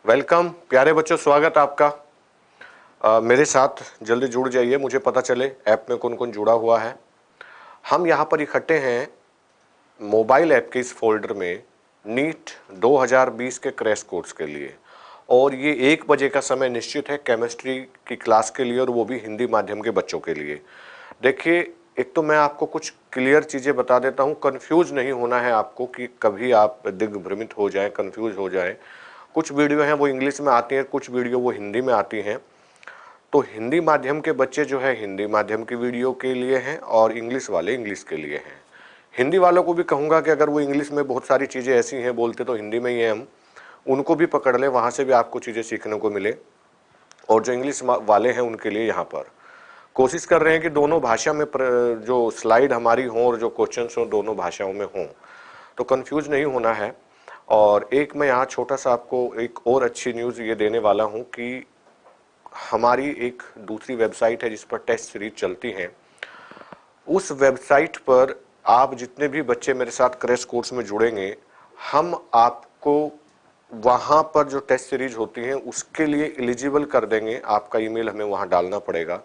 Welcome प्यारे बच्चों, स्वागत आपका। मेरे साथ जल्दी जुड़ जाइए, मुझे पता चले ऐप में कौन कौन जुड़ा हुआ है। हम यहाँ पर इकट्ठे हैं मोबाइल ऐप के इस फोल्डर में नीट 2020 के क्रैश कोर्स के लिए, और ये 1 बजे का समय निश्चित है केमिस्ट्री की क्लास के लिए, और वो भी हिंदी माध्यम के बच्चों के लिए। देखिए, एक तो मैं आपको कुछ क्लियर चीज़ें बता देता हूँ, कंफ्यूज नहीं होना है आपको कि कभी आप दिग्भ्रमित हो जाएं, कंफ्यूज हो जाएं। कुछ वीडियो हैं वो इंग्लिश में आती हैं, कुछ वीडियो वो हिंदी में आती हैं। तो हिंदी माध्यम के बच्चे जो है हिंदी माध्यम की वीडियो के लिए हैं, और इंग्लिश वाले इंग्लिश के लिए हैं। हिंदी वालों को भी कहूँगा कि अगर वो इंग्लिश में बहुत सारी चीज़ें ऐसी हैं बोलते तो हिंदी में ही हैं, हम उनको भी पकड़ लें, वहाँ से भी आपको चीज़ें सीखने को मिले। और जो इंग्लिश वाले हैं उनके लिए यहाँ पर कोशिश कर रहे हैं कि दोनों भाषा में जो स्लाइड हमारी हों और जो क्वेश्चंस हों दोनों भाषाओं में हों, तो कंफ्यूज नहीं होना है। और एक मैं यहाँ छोटा सा आपको एक और अच्छी न्यूज़ ये देने वाला हूँ कि हमारी एक दूसरी वेबसाइट है जिस पर टेस्ट सीरीज चलती हैं। उस वेबसाइट पर आप जितने भी बच्चे मेरे साथ क्रैश कोर्स में जुड़ेंगे, हम आपको वहाँ पर जो टेस्ट सीरीज होती हैं उसके लिए एलिजिबल कर देंगे। आपका ईमेल हमें वहाँ डालना पड़ेगा।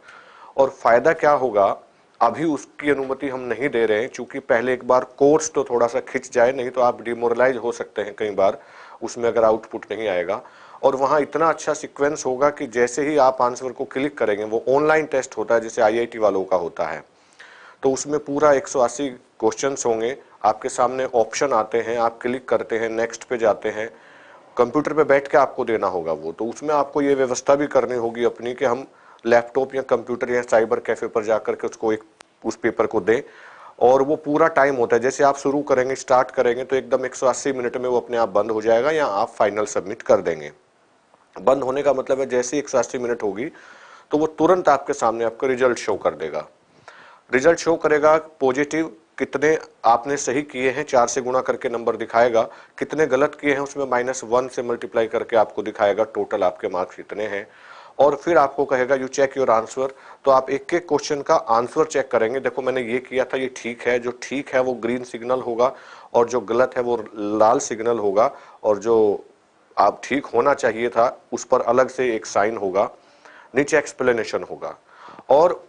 और फ़ायदा क्या होगा, अभी उसकी अनुमति हम नहीं दे रहे हैं, क्योंकि पहले एक बार कोर्स तो थोड़ा सा खिंच जाए, नहीं तो आप डिमोरलाइज हो सकते हैं कई बार उसमें अगर आउटपुट नहीं आएगा। और वहाँ इतना अच्छा सीक्वेंस होगा कि जैसे ही आप आंसर को क्लिक करेंगे, वो ऑनलाइन टेस्ट होता है जैसे आईआईटी वालों का होता है, तो उसमें पूरा 180 क्वेश्चंस होंगे आपके सामने, ऑप्शन आते हैं, आप क्लिक करते हैं, नेक्स्ट पे जाते हैं, कंप्यूटर पे बैठ के आपको देना होगा वो। तो उसमें आपको ये व्यवस्था भी करनी होगी अपनी कि हम लैपटॉप या कंप्यूटर या साइबर कैफे पर जाकर के उसको उस पेपर को दें। और वो पूरा टाइम होता है, जैसे आप शुरू करेंगे, स्टार्ट करेंगे तो एकदम 180 मिनट में वो अपने आप बंद हो जाएगा या आप फाइनल सबमिट कर देंगे। बंद होने का मतलब है जैसे ही 180 मिनट होगी तो वो तुरंत आपके सामने आपका रिजल्ट शो कर देगा। रिजल्ट शो करेगा पॉजिटिव कितने आपने सही किए हैं 4 से गुणा करके नंबर दिखाएगा, कितने गलत किए हैं उसमें -1 से मल्टीप्लाई करके आपको दिखाएगा टोटल आपके मार्क्स इतने हैं। और फिर आपको कहेगा यू चेक योर आंसर, तो आप एक एक क्वेश्चन का आंसर चेक करेंगे। देखो मैंने ये किया था, ये ठीक है, जो ठीक है वो ग्रीन सिग्नल होगा और जो गलत है वो लाल सिग्नल होगा, और जो आप ठीक होना चाहिए था उस पर अलग से एक साइन होगा, नीचे एक्सप्लेनेशन होगा। और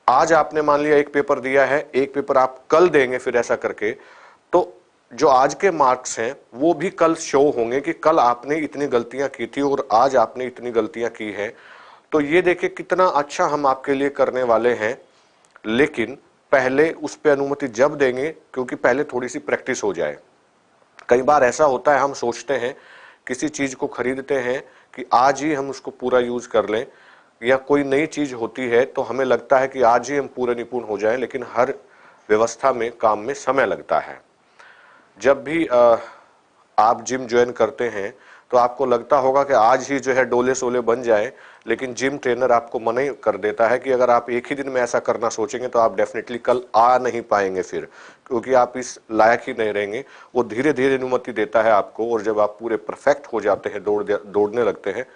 आज आपने मान लिया एक पेपर दिया है, एक पेपर आप कल देंगे फिर ऐसा करके, तो जो आज के मार्क्स हैं वो भी कल शो होंगे कि कल आपने इतनी गलतियां की थी और आज आपने इतनी गलतियां की हैं। तो ये देखिए कितना अच्छा हम आपके लिए करने वाले हैं। लेकिन पहले उस पे अनुमति जब देंगे, क्योंकि पहले थोड़ी सी प्रैक्टिस हो जाए। कई बार ऐसा होता है, हम सोचते हैं किसी चीज को खरीदते हैं कि आज ही हम उसको पूरा यूज कर लें, या कोई नई चीज होती है तो हमें लगता है कि आज ही हम पूरे निपुण हो जाएं, लेकिन हर व्यवस्था में काम में समय लगता है। जब भी आप जिम ज्वाइन करते हैं तो आपको लगता होगा कि आज ही जो है डोले सोले बन जाए, लेकिन जिम ट्रेनर आपको मना ही कर देता है कि अगर आप एक ही दिन में ऐसा करना सोचेंगे तो आप डेफिनेटली कल आ नहीं पाएंगे फिर, क्योंकि आप इस लायक ही नहीं रहेंगे। वो धीरे धीरे अनुमति देता है आपको, और जब आप पूरे परफेक्ट हो जाते हैं, दौड़ने लगते हैं,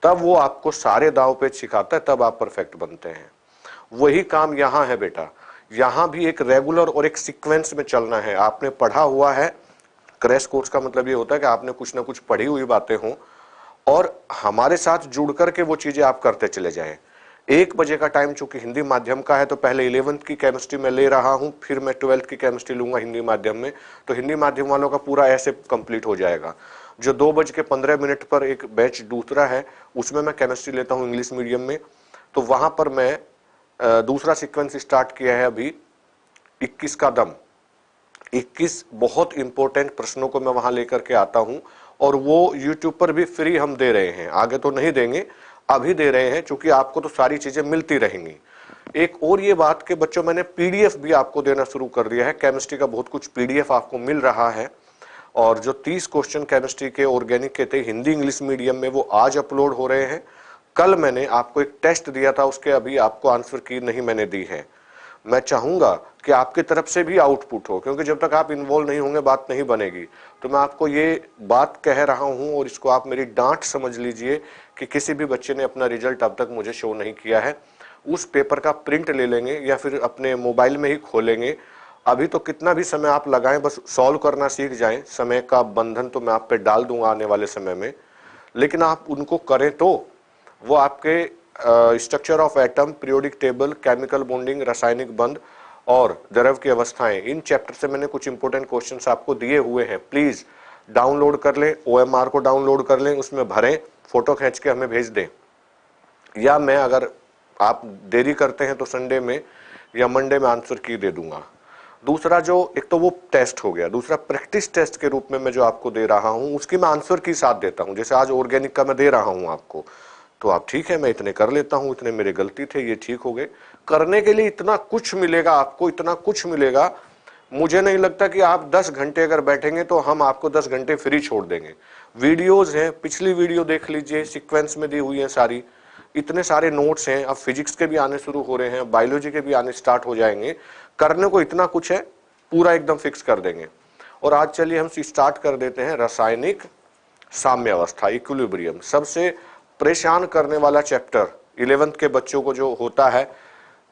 तब वो आपको सारे दाव पेच सिखाता है, तब आप परफेक्ट बनते हैं। वही काम यहाँ है बेटा, यहाँ भी एक रेगुलर और एक सीक्वेंस में चलना है। आपने पढ़ा हुआ है, क्रैश कोर्स का मतलब ये होता है कि आपने कुछ ना कुछ पढ़ी हुई बातें हों और हमारे साथ जुड़ करके वो चीजें आप करते चले जाएं। 1 बजे का टाइम चूंकि हिंदी माध्यम का है, तो पहले 11th की केमिस्ट्री में ले रहा हूं, फिर मैं 12th की केमिस्ट्री लूंगा हिंदी माध्यम में। तो हिंदी माध्यम वालों का पूरा ऐसे कंप्लीट हो जाएगा। जो 2:15 पर एक बैच दूसरा है, उसमें मैं केमिस्ट्री लेता हूं इंग्लिश मीडियम में। तो वहां पर मैं दूसरा सीक्वेंस स्टार्ट किया है अभी, 21 का दम। 21 बहुत इंपॉर्टेंट प्रश्नों को मैं वहां लेकर के आता हूं, और वो यूट्यूब पर भी फ्री हम दे रहे हैं। आगे तो नहीं देंगे, अभी दे रहे हैं, क्योंकि आपको तो सारी चीजें मिलती रहेंगी। एक और ये बात कि बच्चों मैंने पीडीएफ भी आपको देना शुरू कर दिया है, केमिस्ट्री का बहुत कुछ पीडीएफ आपको मिल रहा है। और जो 30 क्वेश्चन केमिस्ट्री के ऑर्गेनिक के थे हिंदी इंग्लिश मीडियम में, वो आज अपलोड हो रहे हैं। कल मैंने आपको एक टेस्ट दिया था, उसके अभी आपको आंसर की नहीं मैंने दी है। मैं चाहूंगा कि आपकी तरफ से भी आउटपुट हो, क्योंकि जब तक आप इन्वॉल्व नहीं होंगे बात नहीं बनेगी। तो मैं आपको ये बात कह रहा हूं, और इसको आप मेरी डांट समझ लीजिए कि किसी भी बच्चे ने अपना रिजल्ट अब तक मुझे शो नहीं किया है। उस पेपर का प्रिंट ले लेंगे या फिर अपने मोबाइल में ही खोलेंगे। अभी तो कितना भी समय आप लगाएं, बस सॉल्व करना सीख जाएं। समय का बंधन तो मैं आप पे डाल दूंगा आने वाले समय में, लेकिन आप उनको करें तो वो आपके structure of atom, periodic table, chemical bonding, रासायनिक बंध और द्रव की अवस्थाएं, इन चैप्टर से मैंने कुछ इंपॉर्टेंट क्वेश्चंस आपको दिए हुए हैं। प्लीज डाउनलोड कर लें, OMR को डाउनलोड कर लें, उसमें भरें, फोटो खींच के हमें भेज दें, या मैं अगर आप देरी करते हैं तो संडे में या मंडे में आंसर की दे दूंगा। दूसरा जो एक तो वो टेस्ट हो गया, दूसरा प्रैक्टिस टेस्ट के रूप में मैं जो आपको दे रहा हूं उसकी मैं आंसर की साथ देता हूं। जैसे आज ऑर्गेनिक का मैं दे रहा हूं आपको, तो आप ठीक है मैं इतने कर लेता हूं, इतने मेरे गलती थे, ये ठीक हो गए। करने के लिए इतना कुछ मिलेगा आपको, इतना कुछ मिलेगा। मुझे नहीं लगता कि आप 10 घंटे अगर बैठेंगे तो हम आपको 10 घंटे फ्री छोड़ देंगे। वीडियोज हैं, पिछली वीडियो देख लीजिए, सीक्वेंस में दी हुई है सारी, इतने सारे नोट्स हैं। अब फिजिक्स के भी आने शुरू हो रहे हैं, बायोलॉजी के भी आने स्टार्ट हो जाएंगे। करने को इतना कुछ है, पूरा एकदम फिक्स कर देंगे। और आज चलिए हम स्टार्ट कर देते हैं रासायनिक साम्य अवस्था, इक्विलिब्रियम। सबसे परेशान करने वाला चैप्टर 11th के बच्चों को जो होता है,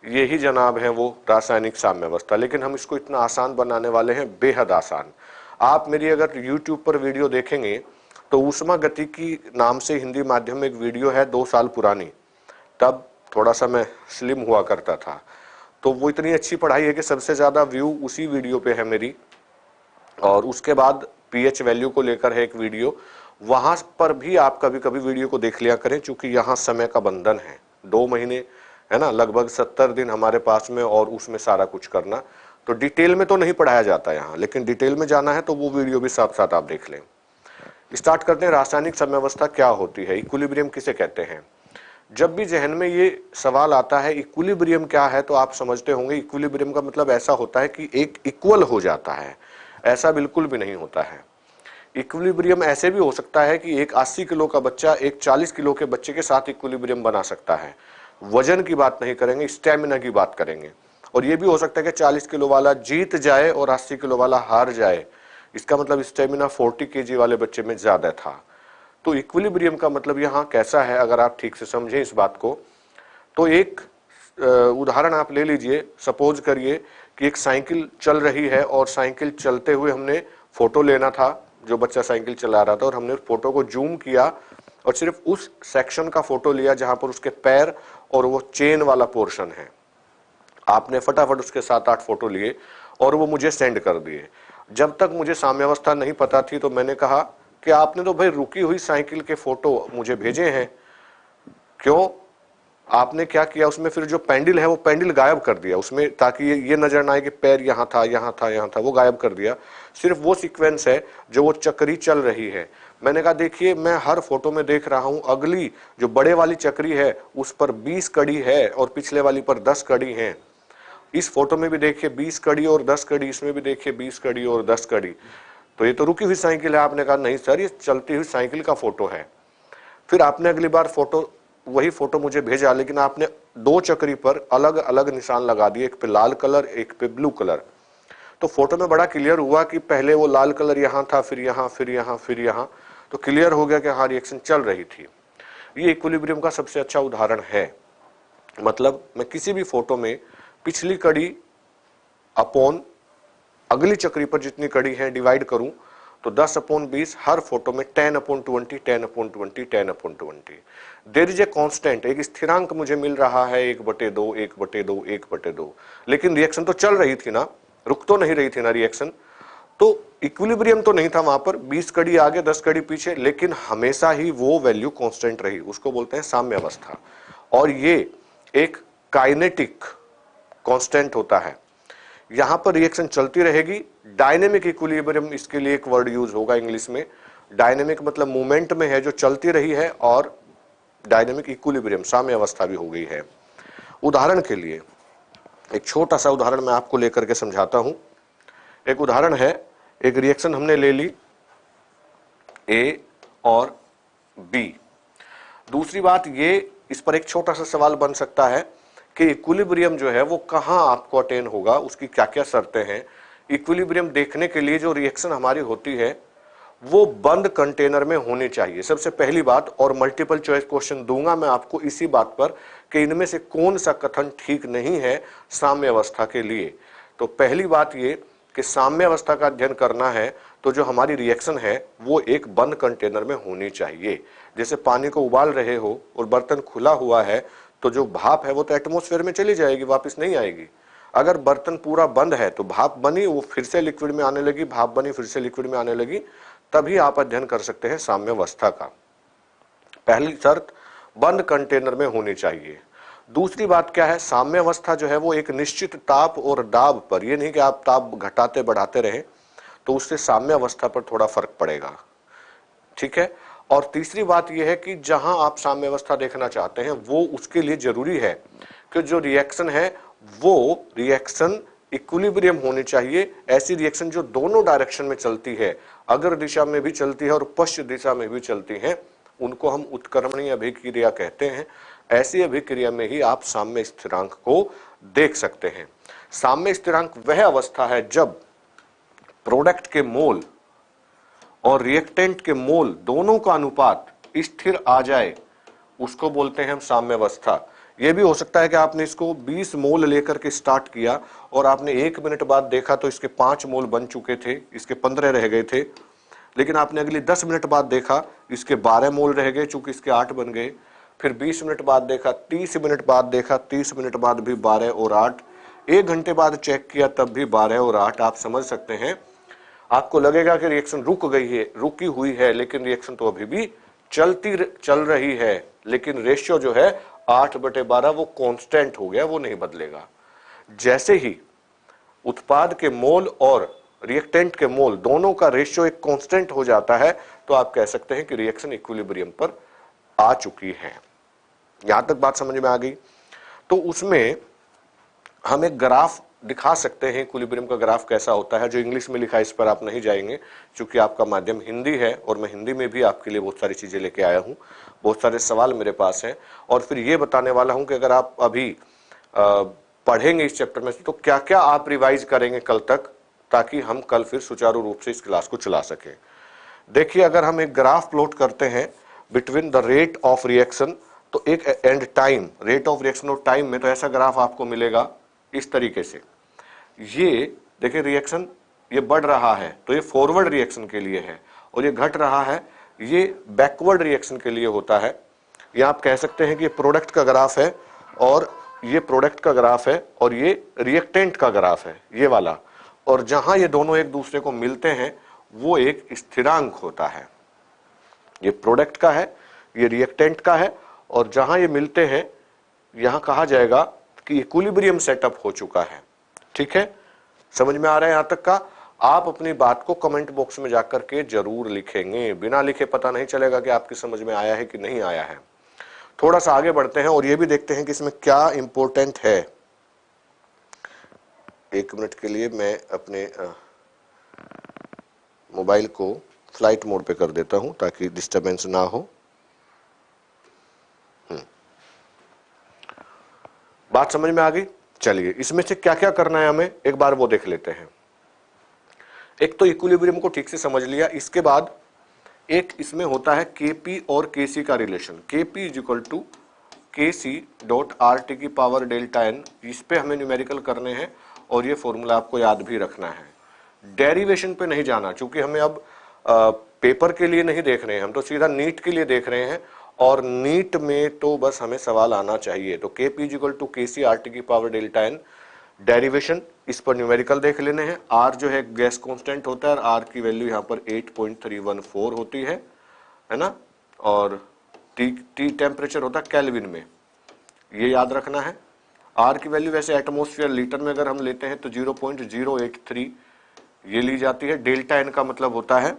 यही जनाब है वो रासायनिक साम्य अवस्था। लेकिन हम इसको इतना आसान बनाने वाले हैं, बेहद आसान। आप मेरी अगर YouTube पर वीडियो देखेंगे तो ऊष्मा गतिकी नाम से हिंदी माध्यम में एक वीडियो है 2 साल पुरानी, तब थोड़ा सा मैं स्लिम हुआ करता था, तो वो इतनी अच्छी पढ़ाई है कि सबसे ज्यादा व्यू उसी वीडियो पे है मेरी। और उसके बाद pH वैल्यू को लेकर है एक वीडियो, वहां पर भी आप कभी कभी वीडियो को देख लिया करें, क्योंकि यहाँ समय का बंधन है, 2 महीने है ना, लगभग 70 दिन हमारे पास में, और उसमें सारा कुछ करना। तो डिटेल में तो नहीं पढ़ाया जाता यहाँ, लेकिन डिटेल में जाना है तो वो वीडियो भी साथ साथ आप देख लें। स्टार्ट करते हैं। रासायनिक समयावस्था क्या होती है, इक्विलिब्रियम किसे कहते हैं। जब भी जहन में ये सवाल आता है इक्विलिब्रियम क्या है, तो आप समझते होंगे इक्विलिब्रियम का मतलब ऐसा होता है कि एक इक्वल हो जाता है। ऐसा बिल्कुल भी नहीं होता है। इक्विलिब्रियम ऐसे भी हो सकता है कि एक 80 किलो का बच्चा एक 40 किलो के बच्चे के साथ इक्विलिब्रियम बना सकता है। वजन की बात नहीं करेंगे, स्टेमिना की बात करेंगे। और ये भी हो सकता है कि 40 किलो वाला जीत जाए और 80 किलो वाला हार जाए, इसका मतलब स्टेमिना 40 kg वाले बच्चे में ज्यादा था। तो इक्विलिब्रियम का मतलब यहाँ कैसा है, अगर आप ठीक से समझें इस बात को, तो एक उदाहरण आप ले लीजिए। सपोज करिए कि एक साइकिल चल रही है और साइकिल चलते हुए हमने फोटो लेना था, जो बच्चा साइकिल चला रहा था, और हमने फोटो को जूम किया और सिर्फ उस सेक्शन का फोटो लिया जहां पर उसके पैर और वो चेन वाला पोर्शन है। आपने फटाफट उसके 7-8 फोटो लिए और वो मुझे सेंड कर दिए। जब तक मुझे साम्यावस्था नहीं पता थी तो मैंने कहा कि आपने तो भाई रुकी हुई साइकिल के फोटो मुझे भेजे हैं, क्यों? आपने क्या किया उसमें, फिर जो पेंडल है वो पेंडल गायब कर दिया उसमें, ताकि ये नजर ना आए कि पैर यहाँ था यहाँ था यहाँ था, वो गायब कर दिया। सिर्फ वो सीक्वेंस है जो वो चक्री चल रही है। मैंने कहा देखिए मैं हर फोटो में देख रहा हूं, अगली जो बड़े वाली चक्री है उस पर 20 कड़ी है और पिछले वाली पर 10 कड़ी है। इस फोटो में भी देखिए 20 कड़ी और 10 कड़ी, इसमें भी देखिए 20 कड़ी और 10 कड़ी, तो ये तो रुकी हुई साइकिल है। आपने कहा नहीं सर, ये चलती हुई साइकिल का फोटो है। फिर आपने अगली बार फोटो, वही फोटो मुझे भेजा, लेकिन आपने 2 चक्री पर अलग अलग निशान लगा दिए, एक पे लाल कलर एक पे ब्लू कलर। तो फोटो में बड़ा क्लियर हुआ कि पहले वो लाल कलर यहाँ था, फिर यहाँ फिर यहाँ फिर यहाँ, तो क्लियर हो गया कि हाँ रिएक्शन चल रही थी। ये इक्विलिब्रियम का सबसे अच्छा उदाहरण है। मतलब मैं किसी भी फोटो में पिछली कड़ी अपॉन अगली चक्री पर जितनी कड़ी है डिवाइड करूं तो 10/20, हर फोटो में 10/20, 10/20, 10/20। देयर इज ए कांस्टेंट, एक स्थिरांक मुझे मिल रहा है 1/2, 1/2, 1/2। लेकिन रिएक्शन तो चल रही थी ना, रुक तो नहीं रही थी ना रिएक्शन। तो इक्विलिब्रियम तो नहीं था वहां पर, 20 कड़ी आगे 10 कड़ी पीछे, लेकिन हमेशा ही वो वैल्यू कांस्टेंट रही। उसको बोलते हैं साम्य अवस्था। और ये एक काइनेटिक कांस्टेंट होता है। यहां पर रिएक्शन चलती रहेगी। डायनेमिक इक्विलिब्रियम, इसके लिए एक वर्ड यूज होगा इंग्लिश में। डायनेमिक मतलब मूवमेंट में है, जो चलती रही है, और डायनेमिक इक्विलिब्रियम साम्य अवस्था भी हो गई है। उदाहरण के लिए एक छोटा सा उदाहरण मैं आपको लेकर के समझाता हूं। एक उदाहरण है, एक रिएक्शन हमने ले ली ए और बी। दूसरी बात ये, इस पर एक छोटा सा सवाल बन सकता है कि इक्विलिब्रियम जो है वो कहां आपको अटेन होगा, उसकी क्या क्या शर्तें हैं। इक्विलिब्रियम देखने के लिए जो रिएक्शन हमारी होती है वो बंद कंटेनर में होनी चाहिए, सबसे पहली बात। और मल्टीपल चॉइस क्वेश्चन दूंगा मैं आपको इसी बात पर कि इनमें से कौन सा कथन ठीक नहीं है साम्य अवस्था के लिए। तो पहली बात ये कि साम्य अवस्था का अध्ययन करना है तो जो हमारी रिएक्शन है वो एक बंद कंटेनर में होनी चाहिए। जैसे पानी को उबाल रहे हो और बर्तन खुला हुआ है तो जो भाप है वो तो एटमॉस्फेयर में चली जाएगी, वापस नहीं आएगी। अगर बर्तन पूरा बंद है तो भाप बनी, वो फिर से लिक्विड में आने लगी, भाप बनी फिर से लिक्विड में आने लगी, तभी आप अध्ययन कर सकते हैं साम्य अवस्था का। पहली शर्त बंद कंटेनर में होनी चाहिए। दूसरी बात क्या है, साम्य अवस्था जो है वो एक निश्चित ताप और दाब पर, ये नहीं कि आप ताप घटाते बढ़ाते रहें तो उससे साम्य अवस्था पर थोड़ा फर्क पड़ेगा, ठीक है। और तीसरी बात यह है कि जहां आप साम्य अवस्था देखना चाहते हैं वो उसके लिए जरूरी है कि जो रिएक्शन है वो रिएक्शन इक्विलिब्रियम होनी चाहिए। ऐसी रिएक्शन जो दोनों डायरेक्शन में चलती है, अग्र दिशा में भी चलती है और पश्चिम दिशा में भी चलती है, उनको हम उत्क्रमणीय अभिक्रिया कहते हैं। ऐसी अभिक्रिया में ही आप साम्य स्थिरांक को देख सकते हैं। साम्य स्थिरांक वह अवस्था है जब प्रोडक्ट के मोल और रिएक्टेंट के मोल दोनों का अनुपात स्थिर आ जाए, उसको बोलते हैं हम साम्य अवस्था। यह भी हो सकता है कि आपने इसको 20 मोल लेकर के स्टार्ट किया और आपने 1 मिनट बाद देखा तो इसके 5 मोल बन चुके थे, इसके 15 रह गए थे, लेकिन आपने अगली 10 मिनट बाद देखा इसके 12 मोल रह गए चूंकि इसके 8 बन गए, फिर 20 मिनट बाद देखा, 30 मिनट बाद देखा, 30 मिनट बाद भी 12 और 8, 1 घंटे बाद चेक किया तब भी 12 और 8। आप समझ सकते हैं, आपको लगेगा कि रिएक्शन रुक गई है, रुकी हुई है, लेकिन रिएक्शन तो अभी भी चल रही है, लेकिन रेशियो जो है 8/12 वो कांस्टेंट हो गया, वो नहीं बदलेगा। जैसे ही उत्पाद के मोल और रिएक्टेंट के मोल दोनों का रेशियो एक कांस्टेंट हो जाता है तो आप कह सकते हैं कि रिएक्शन इक्विलिब्रियम पर आ चुकी है। यहां तक बात समझ में आ गई। तो उसमें हम एक ग्राफ दिखा सकते हैं, इक्विलिब्रियम का ग्राफ कैसा होता है। जो इंग्लिश में लिखा है इस पर आप नहीं जाएंगे क्योंकि आपका माध्यम हिंदी है और मैं हिंदी में भी आपके लिए बहुत सारी चीजें लेके आया हूं, बहुत सारे सवाल मेरे पास हैं और फिर ये बताने वाला हूं कि अगर आप अभी पढ़ेंगे इस चैप्टर में तो क्या क्या आप रिवाइज करेंगे कल तक, ताकि हम कल फिर सुचारू रूप से इस क्लास को चला सकें। देखिए, अगर हम एक ग्राफ प्लॉट करते हैं between the rate of reaction तो एक and time, rate of reaction और टाइम में, तो ऐसा ग्राफ आपको मिलेगा इस तरीके से। ये देखिए रिएक्शन ये बढ़ रहा है तो ये फॉरवर्ड रिएक्शन के लिए है, और ये घट रहा है ये बैकवर्ड रिएक्शन के लिए होता है। ये आप कह सकते हैं कि ये प्रोडक्ट का ग्राफ है और ये प्रोडक्ट का ग्राफ है और ये रिएक्टेंट का ग्राफ है, ये वाला। और जहां ये दोनों एक दूसरे को मिलते हैं वो एक स्थिरांक होता है। ये प्रोडक्ट का है, ये रिएक्टेंट का है, और जहां ये मिलते हैं यहां कहा जाएगा कि इक्विलिब्रियम सेटअप हो चुका है। ठीक है, समझ में आ रहा है यहां तक का? आप अपनी बात को कमेंट बॉक्स में जाकर के जरूर लिखेंगे, बिना लिखे पता नहीं चलेगा कि आपकी समझ में आया है कि नहीं आया है। थोड़ा सा आगे बढ़ते हैं और ये भी देखते हैं कि इसमें क्या इंपॉर्टेंट है। 1 मिनट के लिए मैं अपने मोबाइल को फ्लाइट मोड पे कर देता हूं ताकि डिस्टरबेंस ना हो। बात समझ में आ गई? चलिए, इसमें से क्या क्या करना है हमें एक बार वो देख लेते हैं। एक तो इक्विलिब्रियम को ठीक से समझ लिया, इसके बाद एक इसमें होता है Kp और Kc का relation. Kp is equal to Kc dot RT की पावर डेल्टा n, इस पे हमें न्यूमेरिकल करने हैं और ये फॉर्मूला आपको याद भी रखना है। डेरिवेशन पे नहीं जाना क्योंकि हमें अब पेपर के लिए नहीं देख रहे हैं, हम तो सीधा नीट के लिए देख रहे हैं, और नीट में तो बस हमें सवाल आना चाहिए। तो Kp is equal to Kc RT की पावर डेल्टा n, डेरिवेशन इस पर न्यूमेरिकल देख लेने हैं। R जो है गैस कांस्टेंट होता है, R की वैल्यू यहाँ पर 8.314 होती है ना, और T टेम्परेचर होता है केल्विन में, ये याद रखना है। R की वैल्यू वैसे एटमॉस्फेयर लीटर में अगर हम लेते हैं तो 0.083 ये ली जाती है। डेल्टा n का मतलब होता है,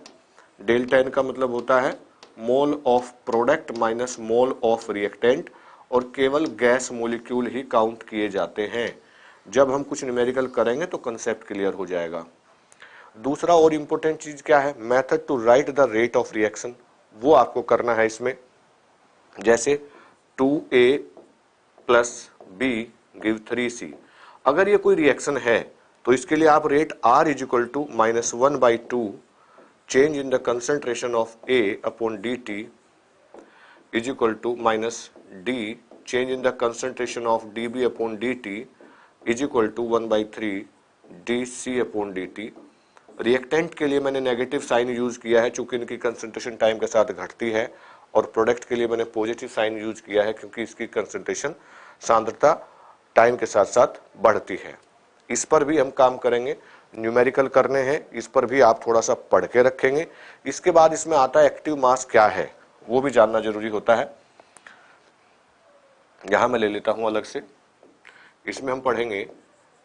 डेल्टा n का मतलब होता है mole of product minus mole of reactant, और केवल गैस मोलिक्यूल ही काउंट किए जाते हैं। जब हम कुछ न्यूमेरिकल करेंगे तो कंसेप्ट क्लियर हो जाएगा। दूसरा और इंपॉर्टेंट चीज क्या है, method to write the rate of reaction, वो आपको करना है इसमें। जैसे 2A plus B give 3C, अगर ये कोई रिएक्शन है तो इसके लिए आप rate R is equal to -1/2 change in the concentration of A upon dt is equal to -D change in the concentration of dB upon dt is equal to 1/3 dC/dt। Reactant के लिए मैंने negative sign use किया है क्योंकि इनकी concentration time के साथ घटती है, और प्रोडक्ट के लिए मैंने पॉजिटिव साइन यूज किया है क्योंकि इसकी कंसंट्रेशन सांद्रता टाइम के साथ साथ बढ़ती है। इस पर भी हम काम करेंगे, न्यूमेरिकल करने हैं, इस पर भी आप थोड़ा सा पढ़ के रखेंगे। इसके बाद इसमें आता है एक्टिव मास क्या है, वो भी जानना जरूरी होता है। यहां मैं ले लेता हूं अलग से, इसमें हम पढ़ेंगे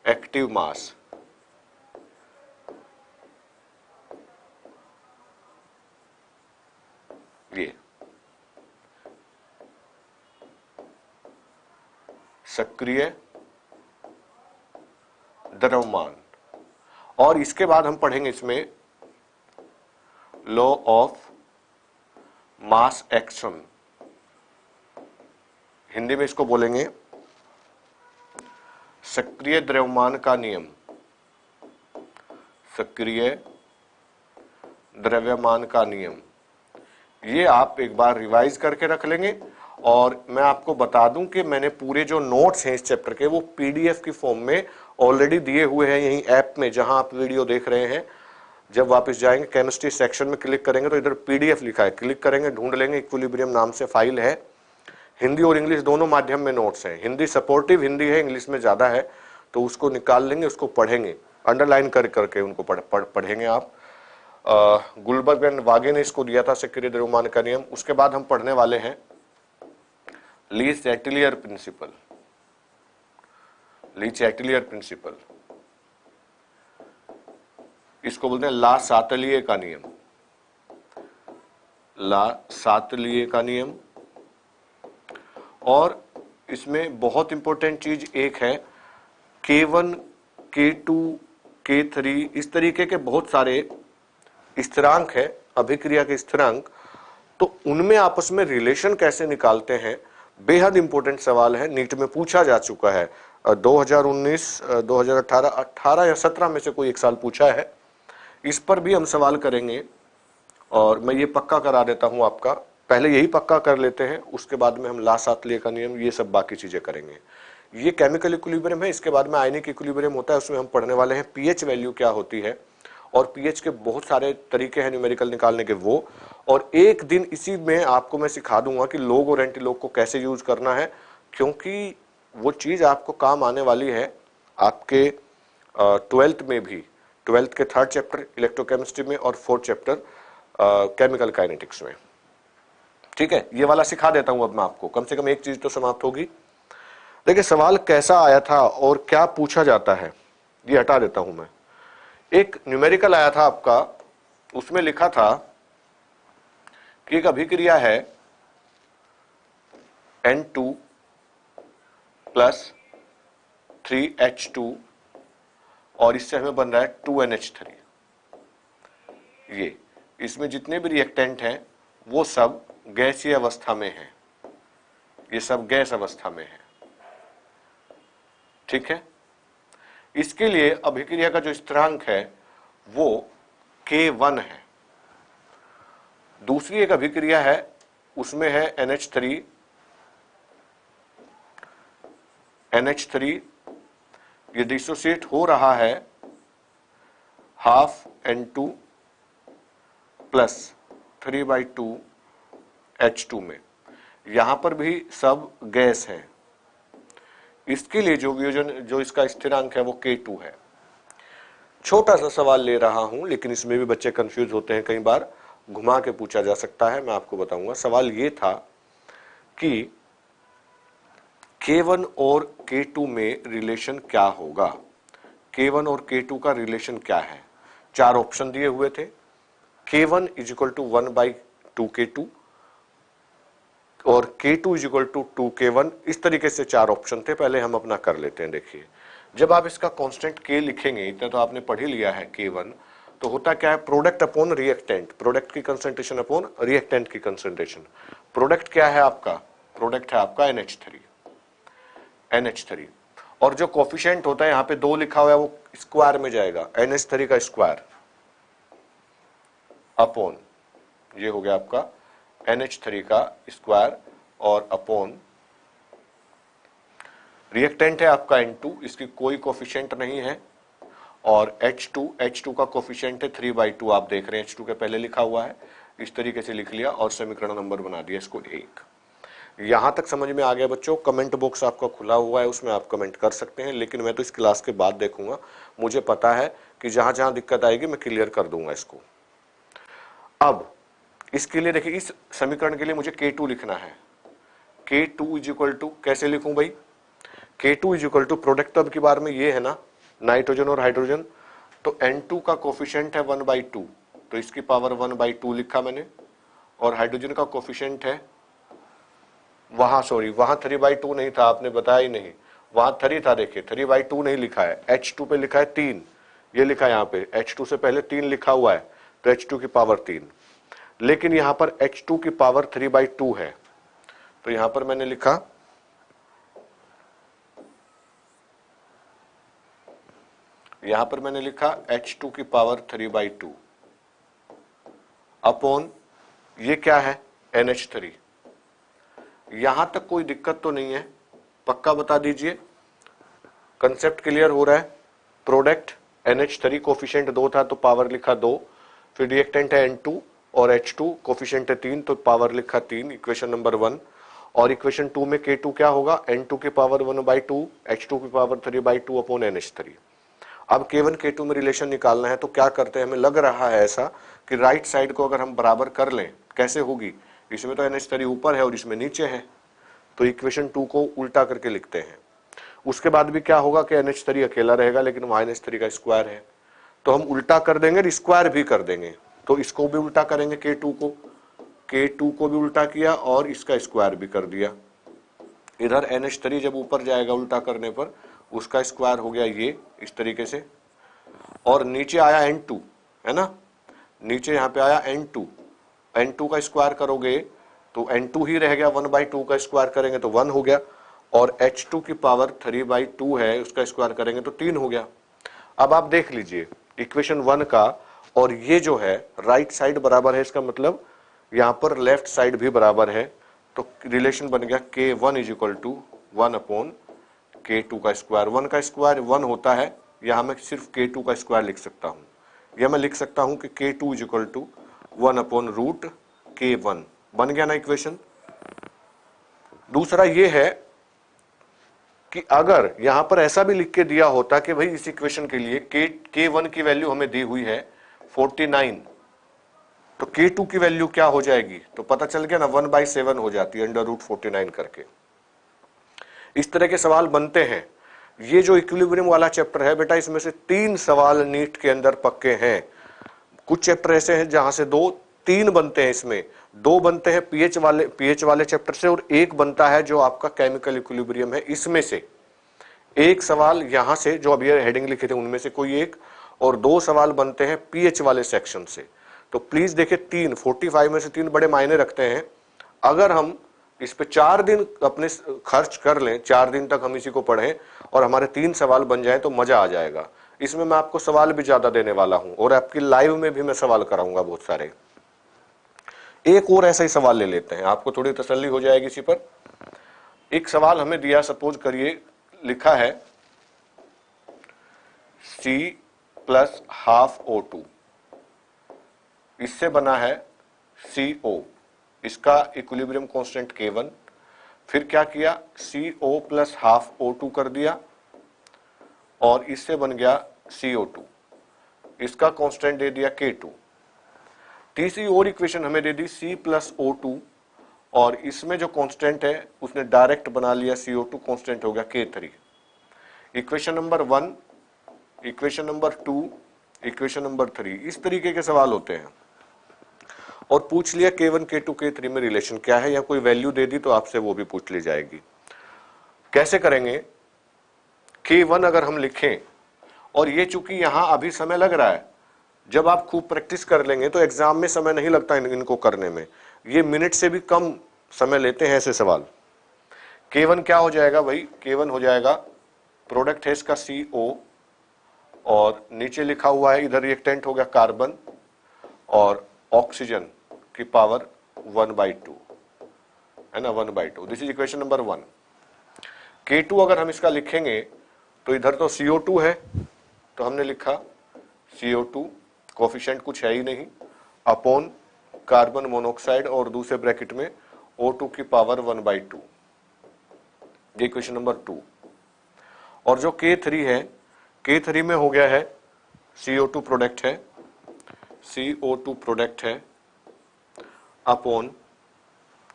एक्टिव मास। ये सक्रिय द्रव्यमान, और इसके बाद हम पढ़ेंगे इसमें law of mass action. Hindi में इसको बोलेंगे सक्रिय द्रव्यमान का नियम। सक्रिय द्रव्यमान का नियम, ये आप एक बार रिवाइज करके रख लेंगे। और मैं आपको बता दूं कि मैंने पूरे जो नोट्स हैं इस चैप्टर के वो पीडीएफ की फॉर्म में ऑलरेडी दिए हुए हैं यहीं ऐप में, जहां आप वीडियो देख रहे हैं। जब वापस जाएंगे केमिस्ट्री सेक्शन में क्लिक करेंगे तो इधर पीडीएफ लिखा है, क्लिक करेंगे, ढूंढ लेंगे, इक्विलिब्रियम नाम से फाइल है। हिंदी और इंग्लिश दोनों माध्यम में नोट्स हैं। हिंदी सपोर्टिव हिंदी है, इंग्लिश में ज्यादा है, तो उसको निकाल लेंगे, उसको पढ़ेंगे, अंडरलाइन करके उनको पढ़ेंगे आप। गुलबर्ग एंड वागे ने इसको दिया था सक्रिय द्रव्यमान का नियम। उसके बाद हम पढ़ने वाले हैं ली चैटलियर प्रिंसिपल। ली चैटलियर प्रिंसिपल, इसको बोलते हैं ला सातलिए का नियम। ला सातलिए का नियम। और इसमें बहुत इंपॉर्टेंट चीज एक है, K1, K2, K3, इस तरीके के बहुत सारे स्थिरांक है, अभिक्रिया के स्थिरांक, तो उनमें आपस में रिलेशन कैसे निकालते हैं, बेहद इंपॉर्टेंट सवाल है, नीट में पूछा जा चुका है। 2019, 2018, 18 या 17 में से कोई एक साल पूछा है। इस पर भी हम सवाल करेंगे, और मैं ये पक्का करा देता हूं आपका, पहले यही पक्का कर लेते हैं, उसके बाद में हम ला सातलिए का नियम, ये सब बाकी चीजें करेंगे। ये केमिकल इक्विलिब्रियम है, इसके बाद में आयनिक इक्विलिब्रियम होता है, उसमें हम पढ़ने वाले हैं पीएच वैल्यू क्या होती है, और पीएच के बहुत सारे तरीके हैं न्यूमेरिकल निकालने के वो। और एक दिन इसी में आपको मैं सिखा दूंगा कि लोग और एंटी लोग को कैसे यूज करना है, क्योंकि वो चीज आपको काम आने वाली है आपके 12th में भी, 12th के 3rd चैप्टर इलेक्ट्रोकेमिस्ट्री में और 4th चैप्टर केमिकल काइनेटिक्स में। ठीक है, ये वाला सिखा देता हूं अब मैं आपको, कम से कम एक चीज तो समाप्त होगी। देखिए सवाल कैसा आया था और क्या पूछा जाता है, ये हटा देता हूं मैं। एक न्यूमेरिकल आया था आपका, उसमें लिखा था कि एक अभिक्रिया है N2 + 3H2 और इससे हमें बन रहा है 2NH3। ये इसमें जितने भी रिएक्टेंट हैं वो सब गैसीय अवस्था में हैं, ये सब गैस अवस्था में है। ठीक है, इसके लिए अभिक्रिया का जो स्थिरांक है वो K1 है। दूसरी एक अभिक्रिया है, उसमें है NH3, ये डिसोसिएट हो रहा है ½ N2 + 3/2 H2 में, यहां पर भी सब गैस है। इसके लिए जो वियोजन, जो इसका स्थिरांक है वो K2 है। छोटा सा सवाल ले रहा हूं, लेकिन इसमें भी बच्चे कंफ्यूज होते हैं, कई बार घुमा के पूछा जा सकता है, मैं आपको बताऊंगा। सवाल ये था कि K1 और K2 में रिलेशन क्या होगा, K1 और K2 का रिलेशन क्या है। 4 ऑप्शन दिए हुए थे, K1 = 1/2K2 और K2 = 2K1, इस तरीके से 4 ऑप्शन थे। पहले हम अपना कर लेते हैं। देखिए, जब आप इसका कांस्टेंट K लिखेंगे, इतना तो आपने पढ़ ही लिया है, K1, तो होता क्या है, प्रोडक्ट अपॉन रिएक्टेंट, प्रोडक्ट की कंसंट्रेशन अपॉन रिएक्टेंट की कंसंट्रेशन। प्रोडक्ट क्या है आपका, प्रोडक्ट है आपका NH3, और जो कोफिशिएंट होता है यहाँ पे 2 लिखा हुआ है, वो स्क्वायर में जाएगा, NH3 का स्क्वायर अपॉन, ये हो गया आपका NH3 का स्क्वायर, और अपॉन रिएक्टेंट है आपका N2, इसकी कोई कोफिशिएंट नहीं है, और H2 का कोफिशिएंट है 3/2, आप देख रहे हैं H2 के पहले लिखा हुआ है, इस तरीके से लिख लिया और समीकरण नंबर बना दिया इसको 1। यहां तक समझ में आ गया बच्चों? कमेंट बॉक्स आपका खुला हुआ है, उसमें आप कमेंट कर सकते हैं, लेकिन मैं तो इस क्लास के बाद देखूंगा, मुझे पता है कि जहां जहां दिक्कत आएगी मैं क्लियर कर दूंगा इसको। अब इसके लिए देखिए, इस समीकरण के लिए मुझे K2 लिखना है। K2 इज इक्वल टू, कैसे लिखूं भाई? K2 is equal to product तो अब की बार में ये है ना, नाइट्रोजन और हाइड्रोजन, तो N2 का कोफिशिएंट है 1/2, तो इसकी पावर 1/2 लिखा मैंने, और हाइड्रोजन का कोफिशिएंट है वहां 3/2 नहीं था, आपने बताया ही नहीं, वहां 3 था, देखिए 3/2 नहीं लिखा है, H2 पे लिखा है 3, ये लिखा है यहाँ पे, H2 से पहले 3 लिखा हुआ है, तो H2 की पावर 3, लेकिन यहां पर H2 की पावर 3/2 है, तो यहां पर मैंने लिखा H2 की पावर 3/2 अपॉन ये क्या है, NH3। यहां तक कोई दिक्कत तो नहीं है? पक्का बता दीजिए, कंसेप्ट क्लियर हो रहा है? प्रोडक्ट NH3 कोफिशिएंट 2 था तो पावर लिखा 2, फिर रिएक्टेंट है N2 और H2 कोफिशिएंट है 3 तो पावर लिखा 3, इक्वेशन नंबर 1। और इक्वेशन 2 में K2 क्या होगा, N2 की पावर 1/2, H2 की पावर 3/2 अपॉन NH3। अब K1 K2 में रिलेशन निकालना है, तो क्या करते हैं, हमें लग रहा है ऐसा कि राइट साइड को अगर हम बराबर कर लें, कैसे होगी, इसमें तो NH3 ऊपर है और इसमें नीचे है, तो इक्वेशन 2 को उल्टा करके लिखते हैं। उसके बाद भी क्या होगा कि NH3 अकेला रहेगा, लेकिन वहां NH3 का स्क्वायर है, तो हम उल्टा कर देंगे और स्क्वायर भी कर देंगे, तो इसको भी उल्टा करेंगे, K2 को भी उल्टा किया और इसका स्क्वायर भी कर दिया। इधर NH3 जब ऊपर जाएगा उल्टा करने पर, उसका स्क्वायर हो गया ये इस तरीके से, और नीचे आया N2, है ना, नीचे यहाँ पे आया N2 का स्क्वायर करोगे तो N2 ही रह गया, 1/2 का स्क्वायर करेंगे तो 1 हो गया, और H2 की पावर 3/2 है, उसका स्क्वायर करेंगे तो 3 हो गया। अब आप देख लीजिए इक्वेशन 1 का, और ये जो है राइट साइड बराबर है, इसका मतलब यहाँ पर लेफ्ट साइड भी बराबर है, तो रिलेशन बन गया K1 is equal to 1 upon K2 का स्क्वायर। 1 का स्क्वायर 1 होता है, यहाँ मैं सिर्फ K2 का स्क्वायर लिख सकता हूँ, या मैं लिख सकता हूँ कि K2 is equal to 1 upon root K1। बन गया ना इक्वेशन। दूसरा ये है कि अगर यहां पर ऐसा भी लिख के दिया होता कि भाई इस इक्वेशन के लिए K1 की वैल्यू हमें दी हुई है 49, तो K2 की वैल्यू क्या हो जाएगी, तो पता चल गया ना, 1/7 हो जाती है √49 करके। इस तरह के सवाल बनते हैं। ये जो इक्विलिब्रियम वाला चैप्टर है बेटा, इसमें से 3 सवाल नीट के अंदर पक्के हैं। कुछ चैप्टर ऐसे हैं जहां से 2-3 बनते हैं, इसमें 2 बनते हैं पीएच वाले चैप्टर से, और 1 बनता है जो आपका केमिकल इक्विलिब्रियम है। इसमें से एक सवाल यहां से जो अभी हेडिंग लिखे थे उनमें से कोई एक, और 2 सवाल बनते हैं पीएच वाले सेक्शन से। तो प्लीज देखिए, 45 में से 3 बड़े मायने रखते हैं। अगर हम इस पे 4 दिन अपने खर्च कर लें, 4 दिन तक हम इसी को पढ़ें और हमारे 3 सवाल बन जाएं तो मजा आ जाएगा। इसमें मैं आपको सवाल भी ज्यादा देने वाला हूं, और आपकी लाइव में भी मैं सवाल कराऊंगा बहुत सारे। एक और ऐसा ही सवाल ले लेते हैं, आपको थोड़ी तसल्ली हो जाएगी इसी पर। एक सवाल हमें दिया, सपोज करिए लिखा है C + ½ O2, इससे बना है CO, इसका इक्विलिब्रियम कांस्टेंट K1। फिर क्या किया, CO + ½ O2 कर दिया, और इससे बन गया CO2, इसका कांस्टेंट दे दिया K2। तीसरी और इक्वेशन हमें दे दी C + O2, और इसमें जो कांस्टेंट है उसने डायरेक्ट बना लिया CO2, कांस्टेंट हो गया K3। Equation number 1, equation number 2, equation number 3, इस तरीके के सवाल होते हैं। और पूछ लिया K1 K2 K3 में रिलेशन क्या है, या कोई वैल्यू दे दी तो आपसे वो भी पूछ ली जाएगी। कैसे करेंगे, K1 अगर हम लिखें, और ये चूंकि यहां अभी समय लग रहा है, जब आप खूब प्रैक्टिस कर लेंगे तो एग्जाम में समय नहीं लगता इनको करने में, ये मिनट से भी कम समय लेते हैं ऐसे सवाल। K1 क्या हो जाएगा भाई, K1 हो जाएगा, प्रोडक्ट है इसका CO, और नीचे लिखा हुआ है, इधर रिएक्टेंट हो गया कार्बन और ऑक्सीजन की पावर 1/2, है ना, 1/2। This is equation number 1। K2 अगर हम इसका लिखेंगे तो इधर तो CO2 है, तो हमने लिखा CO2, कोफिशिएंट कुछ है ही नहीं, अपॉन कार्बन मोनोऑक्साइड और दूसरे ब्रैकेट में O2 की पावर 1/2। ये क्वेश्चन नंबर 2। और जो K3 है, K3 में हो गया है CO2 प्रोडक्ट है, CO2 प्रोडक्ट है upon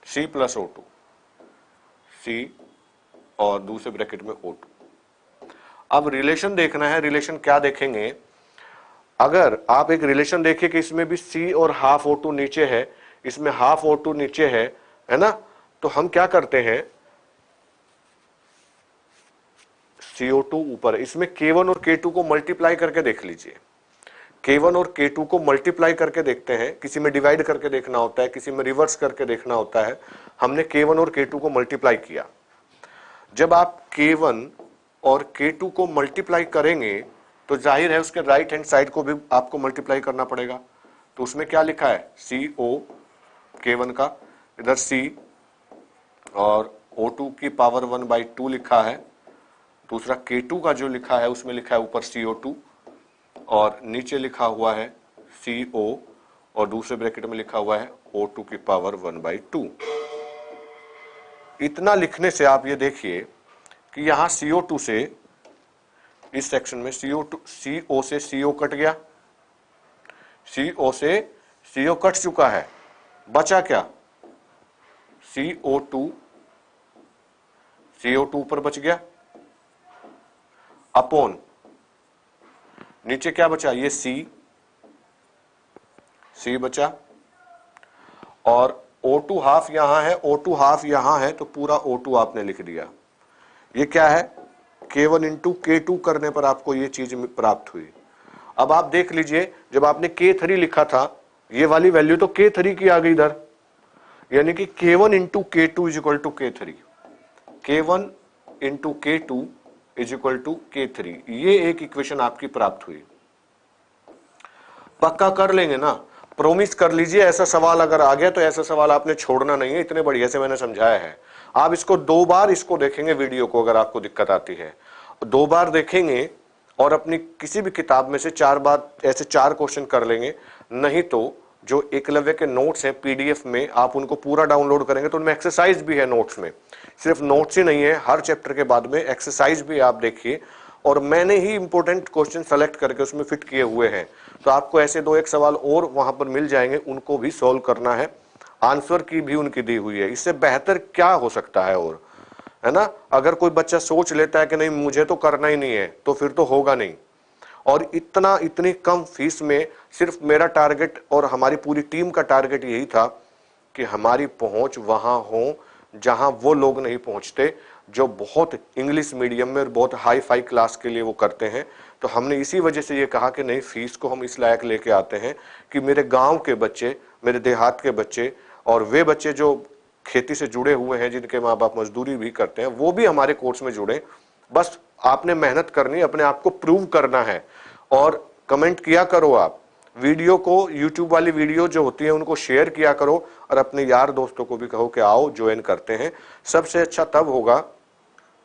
C plus O2, C और दूसरे ब्रैकेट में O2। अब रिलेशन देखना है। रिलेशन क्या देखेंगे? अगर आप एक रिलेशन देखिए कि इसमें भी C और हाफ O2 नीचे है, इसमें हाफ O2 नीचे है ना, तो हम क्या करते हैं, CO2 ऊपर, इसमें K1 और K2 को मल्टीप्लाई करके देख लीजिए। K1 और K2 को मल्टीप्लाई करके देखते हैं। किसी में डिवाइड करके देखना होता है, किसी में रिवर्स करके देखना होता है। हमने K1 और K2 को मल्टीप्लाई किया। जब आप K1 और K2 को मल्टीप्लाई करेंगे तो जाहिर है उसके राइट हैंड साइड को भी आपको मल्टीप्लाई करना पड़ेगा। तो उसमें क्या लिखा है, CO K1 का, इधर C और O2 की पावर 1/2 लिखा है। दूसरा K2 का जो लिखा है उसमें लिखा है ऊपर CO2 और नीचे लिखा हुआ है CO और दूसरे ब्रैकेट में लिखा हुआ है O2 की पावर 1/2। इतना लिखने से आप ये देखिए कि यहां CO2 से, इस सेक्शन में CO से CO कट गया, CO से CO कट चुका है, बचा क्या, CO2 ऊपर बच गया, अपॉन नीचे क्या बचा, ये C बचा, और O2 हाफ यहां है, O2 हाफ यहां है, तो पूरा O2 आपने लिख दिया। ये क्या है, K1 इंटू K2 करने पर आपको ये चीज प्राप्त हुई। अब आप देख लीजिए, जब आपने K3 लिखा था, ये वाली वैल्यू तो K3 की आ गई इधर, यानी कि K1 into K2 is equal to K3, K1 into K2 is equal to K3। ये एक इक्वेशन आपकी प्राप्त हुई। पक्का कर लेंगे ना, प्रोमिस कर लीजिए। ऐसा सवाल अगर आ गया तो ऐसा सवाल आपने छोड़ना नहीं है, इतने बढ़िया से मैंने समझाया है। आप इसको 2 बार इसको देखेंगे वीडियो को, अगर आपको दिक्कत आती है 2 बार देखेंगे और अपनी किसी भी किताब में से 4 बार ऐसे 4 क्वेश्चन कर लेंगे। नहीं तो जो एकलव्य के नोट्स हैं PDF में, आप उनको पूरा डाउनलोड करेंगे तो उनमें एक्सरसाइज भी है नोट्स में। सिर्फ नोट्स ही नहीं है, हर चैप्टर के बाद में एक्सरसाइज भी आप देखिए, और मैंने ही इंपॉर्टेंट क्वेश्चन सेलेक्ट करके उसमें फिट किए हुए हैं। तो आपको ऐसे 2-1 सवाल और वहां पर मिल जाएंगे, उनको भी सॉल्व करना है। आंसर की भी उनकी दी हुई है। इससे बेहतर क्या हो सकता है और, है ना। अगर कोई बच्चा सोच लेता है कि नहीं मुझे तो करना ही नहीं है, तो फिर तो होगा नहीं। और इतनी कम फीस में सिर्फ मेरा टारगेट और हमारी पूरी टीम का टारगेट यही था कि हमारी पहुंच वहां हो जहां वो लोग नहीं पहुंचते, जो बहुत इंग्लिश मीडियम में और बहुत हाई फाई क्लास के लिए वो करते हैं। तो हमने इसी वजह से ये कहा कि नहीं, फीस को हम इस लायक लेके आते हैं कि मेरे गांव के बच्चे, मेरे देहात के बच्चे और वे बच्चे जो खेती से जुड़े हुए हैं, जिनके माँ बाप मजदूरी भी करते हैं, वो भी हमारे कोर्स में जुड़े। बस आपने मेहनत करनी, अपने आप को प्रूव करना है। और कमेंट किया करो, आप वीडियो को, यूट्यूब वाली वीडियो जो होती है उनको शेयर किया करो, और अपने यार दोस्तों को भी कहो कि आओ ज्वाइन करते हैं। सबसे अच्छा तब होगा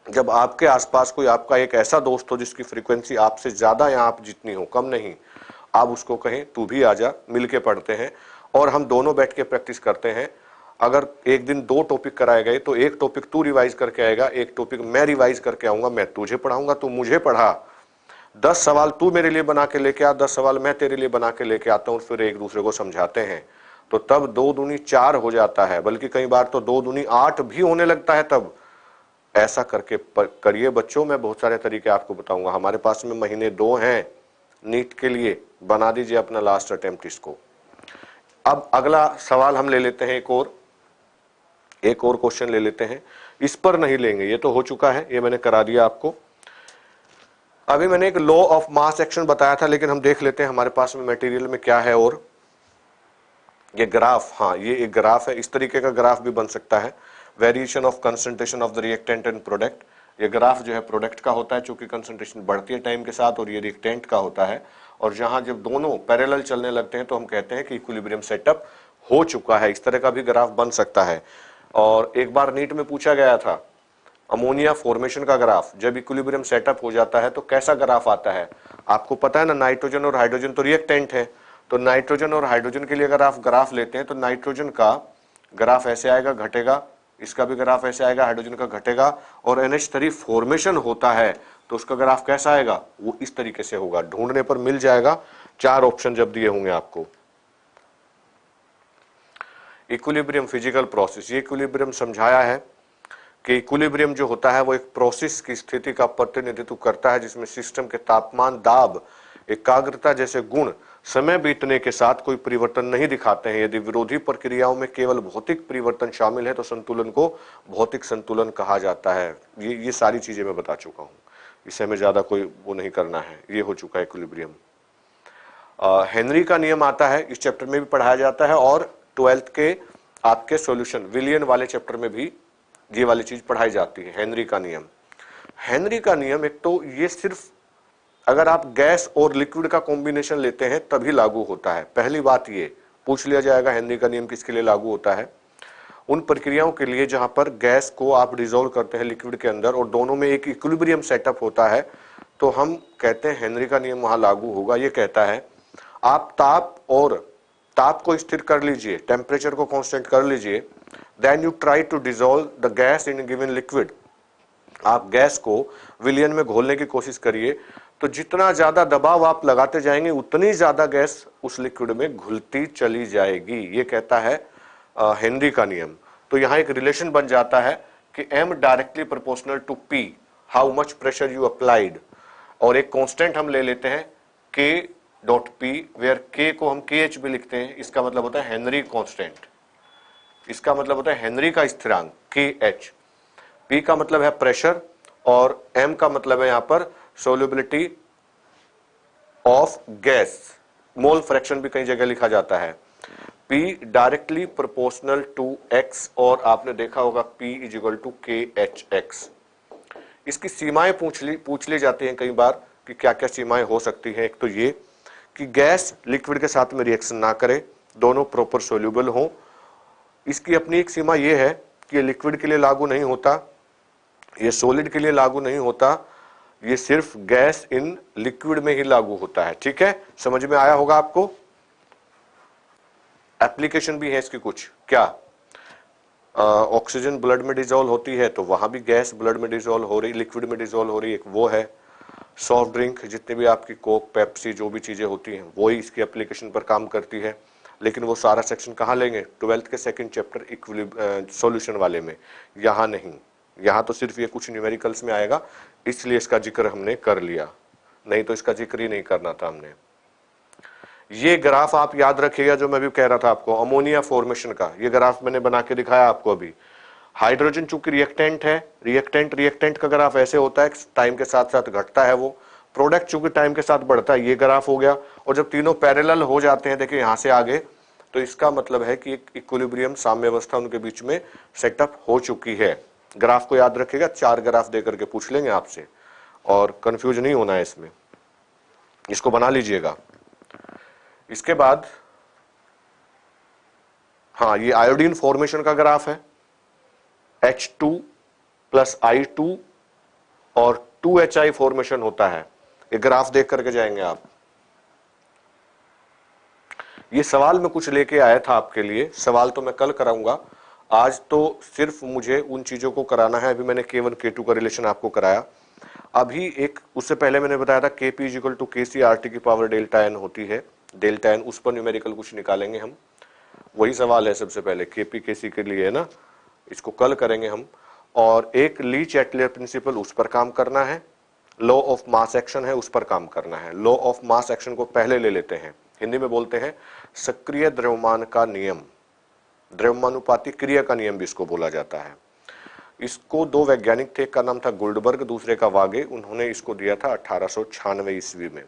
जब आपके आसपास कोई आपका एक ऐसा दोस्त हो जिसकी फ्रीक्वेंसी आपसे ज्यादा या आप जितनी हो, कम नहीं। आप उसको कहें तू भी आजा, मिलके पढ़ते हैं और हम दोनों बैठ के प्रैक्टिस करते हैं। अगर एक दिन 2 टॉपिक कराए गए तो एक टॉपिक तू रिवाइज करके आएगा, एक टॉपिक मैं रिवाइज करके आऊंगा। मैं तुझे पढ़ाऊंगा, तू मुझे पढ़ा। 10 सवाल तू मेरे लिए बना के लेके आ, 10 सवाल मैं तेरे लिए बना के लेके आता हूँ, फिर एक दूसरे को समझाते हैं। तो तब 2 दूनी 4 हो जाता है, बल्कि कई बार तो 2 दूनी 8 भी होने लगता है। तब ऐसा करके करिए बच्चों। मैं बहुत सारे तरीके आपको बताऊंगा। हमारे पास में महीने 2 हैं नीट के लिए, बना दीजिए अपना लास्ट अटेम्प्ट इसको। अब अगला सवाल हम ले लेते हैं, एक और क्वेश्चन ले लेते हैं। इस पर नहीं लेंगे, ये तो हो चुका है, ये मैंने करा दिया आपको। अभी मैंने एक लॉ ऑफ मास एक्शन बताया था, लेकिन हम देख लेते हैं हमारे पास में मटेरियल में क्या है। और ये ग्राफ, हाँ ये एक ग्राफ है, इस तरीके का ग्राफ भी बन सकता है। Variation of concentration of the reactant and product. ये ग्राफ जो है प्रोडक्ट का होता है, चूंकि कंसंट्रेशन बढ़ती है टाइम के साथ, और ये रिएक्टेंट का होता है। और जहां जब दोनों पैरेलल चलने लगते हैं तो हम कहते हैं कि इक्विलिब्रियम सेटअप हो चुका है। इस तरह का भी ग्राफ बन सकता है। और एक बार नीट में पूछा गया था अमोनिया फॉर्मेशन का ग्राफ जब इक्विलिब्रियम सेटअप हो जाता है तो कैसा ग्राफ आता है? आपको पता है ना, नाइट्रोजन और हाइड्रोजन तो रिएक्टेंट है, तो नाइट्रोजन और हाइड्रोजन के लिए अगर आप ग्राफ लेते हैं तो नाइट्रोजन का ग्राफ ऐसे आएगा, घटेगा, इसका भी ग्राफ ऐसे आएगा, हाइड्रोजन का घटेगा, और NH3 फॉर्मेशन होता है तो उसका ग्राफ कैसा आएगा? वो इस तरीके से होगा। ढूंढने पर मिल जाएगा, 4 ऑप्शन जब दिए होंगे आपको। इक्विलिब्रियम फिजिकल प्रोसेस, ये इक्विलिब्रियम समझाया है कि इक्विलिब्रियम जो होता है वो एक प्रोसेस की स्थिति का प्रतिनिधित्व करता है जिसमें सिस्टम के तापमान, दाब, एकाग्रता जैसे गुण समय बीतने के साथ कोई परिवर्तन नहीं दिखाते हैं। यदि विरोधी प्रक्रियाओं में केवल भौतिक परिवर्तन शामिल है तो संतुलन को भौतिक संतुलन कहा जाता है। ये सारी चीजें मैं बता चुका हूं, इससे हमें ज्यादा कोई वो नहीं करना है, ये हो चुका है इक्विलिब्रियम। हेनरी का नियम आता है, इस चैप्टर में भी पढ़ाया जाता है, और 12th के आपके सॉल्यूशन विलियन वाले चैप्टर में भी ये वाली चीज पढ़ाई जाती है, हेनरी का नियम। हेनरी का नियम एक तो ये सिर्फ अगर आप गैस और लिक्विड का कॉम्बिनेशन लेते हैं तभी लागू होता है। पहली बात ये पूछ लिया जाएगा, हेनरी का नियम किसके लिए लागू होता है? उन प्रक्रियाओं के लिए जहां पर गैस को आप डिसॉल्व करते हैं लिक्विड के अंदर और दोनों में एक इक्विलिब्रियम सेटअप होता है, तो हम कहते हैं हेनरी का नियम वहां लागू होगा। ये कहता है आप ताप को स्थिर कर लीजिए, टेम्परेचर को कांस्टेंट कर लीजिए, then you try to dissolve the gas in given liquid. आप गैस को विलियन में घोलने की कोशिश करिए, तो जितना ज्यादा दबाव आप लगाते जाएंगे उतनी ज्यादा गैस उस लिक्विड में घुलती चली जाएगी। ये कहता है हेनरी का नियम। तो यहां एक रिलेशन बन जाता है कि m directly proportional to p, how much pressure you applied, और एक कांस्टेंट हम ले लेते हैं k dot p, where k को हम kh भी लिखते हैं। इसका मतलब होता है हेनरी कांस्टेंट, इसका मतलब होता है हेनरी का स्थिरांक kh। p का मतलब है प्रेशर और m का मतलब है यहां पर solubility of gas, mole fraction भी कई जगह लिखा जाता है। P directly proportional to x, और आपने देखा होगा P is equal to KHX। इसकी सीमाएं पूछ ली जाती हैं कई बार कि क्या क्या सीमाएं हो सकती हैं। एक तो ये कि गैस लिक्विड के साथ में रिएक्शन ना करे, दोनों प्रॉपर सोल्यूबल हो। इसकी अपनी एक सीमा ये है कि ये लिक्विड के लिए लागू नहीं होता, ये सॉलिड के लिए लागू नहीं होता, ये सिर्फ गैस इन लिक्विड में ही लागू होता है। ठीक है, समझ में आया होगा आपको। एप्लीकेशन भी है इसकी कुछ, क्या ऑक्सीजन ब्लड में डिसॉल्व होती है तो वहां भी गैस ब्लड में डिसॉल्व हो रही, लिक्विड में डिसॉल्व हो रही, एक वो है। सॉफ्ट ड्रिंक जितने भी आपकी कोक, पेप्सी जो भी चीजें होती हैं वही इसकी एप्लीकेशन पर काम करती है। लेकिन वो सारा सेक्शन कहाँ लेंगे? 12th के सेकंड चैप्टर सॉल्यूशन वाले में, यहाँ नहीं। यहाँ तो सिर्फ ये कुछ न्यूमेरिकल्स में आएगा, इसलिए इसका जिक्र हमने कर लिया, नहीं तो इसका जिक्र ही नहीं करना था हमने। ये ग्राफ आप याद रखिएगा जो मैं भी कह रहा था आपको, अमोनिया फॉर्मेशन का ये ग्राफ मैंने बना के दिखाया आपको अभी। हाइड्रोजन चूंकि रिएक्टेंट है, रिएक्टेंट का ग्राफ ऐसे होता है, टाइम के साथ साथ घटता है वो। प्रोडक्ट चूंकि टाइम के साथ बढ़ता है, ये ग्राफ हो गया। और जब तीनों पैरेलल हो जाते हैं, देखिए यहां से आगे, तो इसका मतलब है कि एक इक्विलिब्रियम, साम्य अवस्था उनके बीच में सेटअप हो चुकी है। ग्राफ को याद रखिएगा, 4 ग्राफ दे करके पूछ लेंगे आपसे, और कंफ्यूज नहीं होना है इसमें, इसको बना लीजिएगा। इसके बाद हाँ, ये आयोडीन फॉर्मेशन का ग्राफ है, H2 प्लस I2 और 2HI फॉर्मेशन होता है। ये ग्राफ देख करके जाएंगे आप। ये सवाल मैं कुछ लेके आया था आपके लिए, सवाल तो मैं कल कराऊंगा, आज तो सिर्फ मुझे उन चीजों को कराना है। अभी मैंने K1 K2 का रिलेशन आपको कराया। अभी एक उससे पहले मैंने बताया था Kp is equal to KC/RT की पावर डेल्टा n होती है, डेल्टा n, उस पर न्यूमेरिकल कुछ निकालेंगे हम। वही सवाल है सबसे पहले, Kp Kc के लिए है ना, इसको कल करेंगे हम। और एक ली-चैटलियर प्रिंसिपल, उस पर काम करना है। लॉ ऑफ मास एक्शन है, उस पर काम करना है। लॉ ऑफ मास एक्शन को पहले ले लेते हैं, हिंदी में बोलते हैं सक्रिय द्रव्यमान का नियम, द्रव्यमानुपाती क्रिया का नियम भी इसको बोला जाता है। इसको 2 वैज्ञानिक थे, एक का नाम था गोल्डबर्ग, दूसरे का वागे। उन्होंने इसको दिया था 1896 ईस्वी में।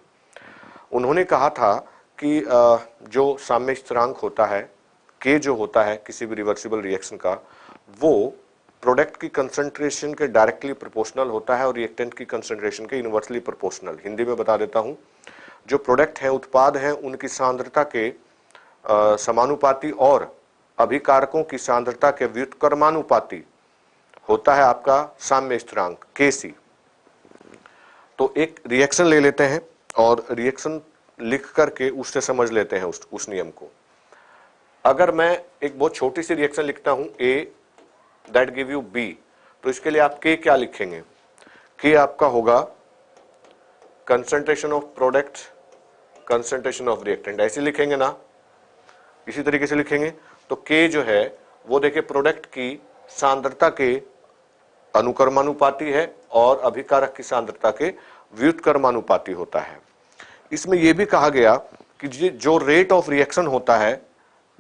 उन्होंने कहा था कि जो साम्य स्थिरांक होता है, के जो होता है किसी भी रिवर्सिबल रिएक्शन का, वो प्रोडक्ट की कंसंट्रेशन के डायरेक्टली प्रोपोर्शनल होता है और रिएक्टेंट की कंसंट्रेशन के इनवर्सली प्रोपोर्शनल। हिंदी में बता देता हूं, जो प्रोडक्ट हैं, उत्पाद हैं, उनकी सांद्रता के समानुपाती और अभिकारकों की सांद्रता के व्युत्क्रमानुपाती होता है आपका साम्य स्थिरांक Kc। तो एक रिएक्शन ले लेते हैं और रिएक्शन लिख करके उससे समझ लेते हैं उस नियम को। अगर मैं एक बहुत छोटी सी रिएक्शन लिखता हूं A that give you B, तो इसके लिए आप K क्या लिखेंगे? K आपका होगा concentration of product, concentration of reactant, ऐसे लिखेंगे ना, इसी तरीके से लिखेंगे। तो K जो है वो देखिए प्रोडक्ट की सांद्रता के अनुक्रमानुपाती है और अभिकारक की सांद्रता के व्युत्क्रमानुपाती होता है। इसमें यह भी कहा गया कि जो रेट ऑफ रिएक्शन होता है,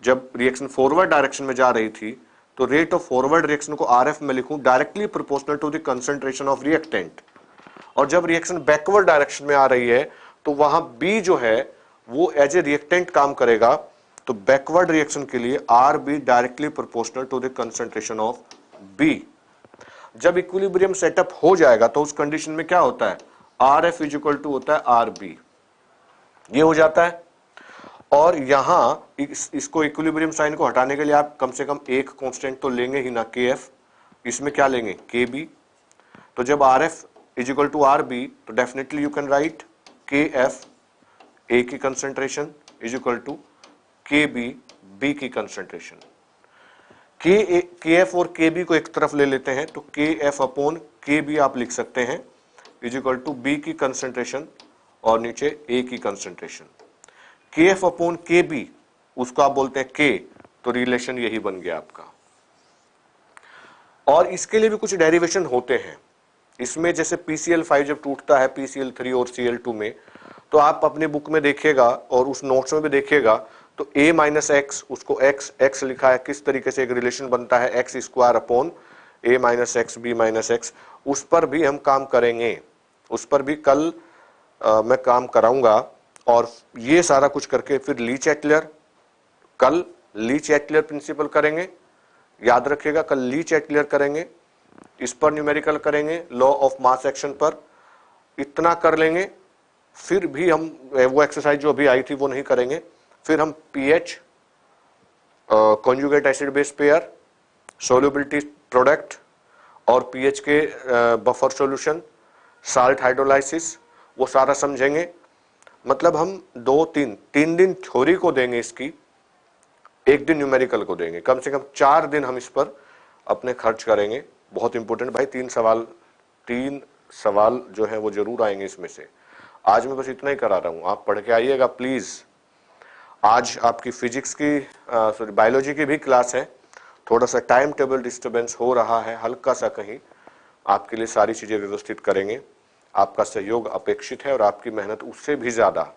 जब रिएक्शन फॉरवर्ड डायरेक्शन में जा रही थी तो रेट ऑफ फॉरवर्ड रिएक्शन को RF में लिखूं directly proportional to the concentration of reactant, और जब रिएक्शन बैकवर्ड डायरेक्शन में आ रही है तो वहां B जो है वो एज ए रिएक्टेंट काम करेगा। तो बैकवर्ड रिएक्शन के लिए RB directly proportional to the concentration of B। जब इक्विलिब्रियम सेटअप हो जाएगा तो उस कंडीशन में क्या होता है, RF इज इक्वल टू होता है RB, ये हो जाता है। और यहां इसको इक्विलिब्रियम साइन को हटाने के लिए आप कम से कम एक कांस्टेंट तो लेंगे ही ना, KF, इसमें क्या लेंगे KB। तो जब RF is equal to RB तो definitely you can write KF A की concentration is equal to KB B की कंसंट्रेशन। KF और KB को एक तरफ ले लेते हैं तो KF अपॉन KB आप लिख सकते हैं इज इक्वल टू B की कंसंट्रेशन और नीचे A की कंसंट्रेशन। KF अपॉन KB उसको आप बोलते हैं K, तो रिलेशन यही बन गया आपका। और इसके लिए भी कुछ डेरिवेशन होते हैं इसमें, जैसे PCl5 जब टूटता है PCl3 और Cl2 में, तो आप अपने बुक में देखिएगा और उस नोट्स में भी देखिएगा तो A माइनस एक्स, उसको x लिखा है, किस तरीके से एक रिलेशन बनता है x square upon A minus x B minus x, उस पर भी हम काम करेंगे, उस पर भी कल मैं काम कराऊंगा। और ये सारा कुछ करके फिर लीच-एटलर, कल लीच-एटलर प्रिंसिपल करेंगे, याद रखिएगा कल लीच-एटलर करेंगे, इस पर न्यूमेरिकल करेंगे, लॉ ऑफ मास एक्शन पर इतना कर लेंगे। फिर भी हम वो एक्सरसाइज जो अभी आई थी वो नहीं करेंगे, फिर हम pH, conjugate acid base pair, solubility product और pH के बफर सॉल्यूशन, साल्ट हाइड्रोलाइसिस, वो सारा समझेंगे। मतलब हम 3 दिन थ्योरी को देंगे इसकी, 1 दिन न्यूमेरिकल को देंगे, कम से कम 4 दिन हम इस पर अपने खर्च करेंगे। बहुत इंपॉर्टेंट भाई, 3 सवाल जो है वो जरूर आएंगे इसमें से। आज मैं बस इतना ही करा रहा हूं, आप पढ़ के आइएगा प्लीज। आज आपकी फिजिक्स की सॉरी बायोलॉजी की भी क्लास है, थोड़ा सा टाइम टेबल डिस्टर्बेंस हो रहा है हल्का सा कहीं, आपके लिए सारी चीजें व्यवस्थित करेंगे। आपका सहयोग अपेक्षित है और आपकी मेहनत उससे भी ज्यादा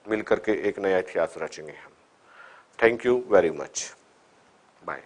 मिलकर के एक नया इतिहास रचेंगे हम। Thank you very much, bye.